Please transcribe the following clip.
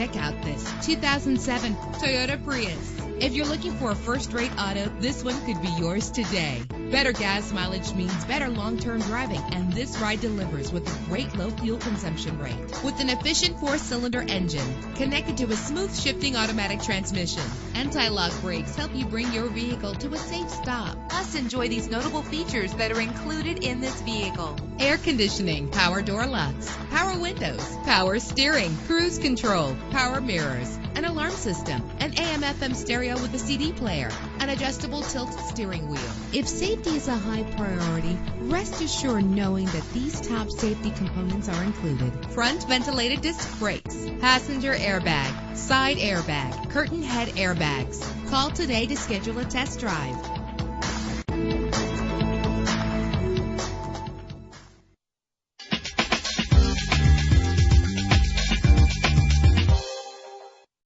Check out this 2007 Toyota Prius. If you're looking for a first-rate auto, this one could be yours today. Better gas mileage means better long-term driving, and this ride delivers with a great low fuel consumption rate. With an efficient 4-cylinder engine connected to a smooth shifting automatic transmission, anti-lock brakes help you bring your vehicle to a safe stop. Plus, enjoy these notable features that are included in this vehicle: air conditioning, power door locks, power windows, power steering, cruise control, power mirrors, an alarm system, an AM/FM stereo with a CD player, an adjustable tilt steering wheel. If safety is a high priority, rest assured knowing that these top safety components are included: front ventilated disc brakes, passenger airbag, side airbag, curtain head airbags. Call today to schedule a test drive.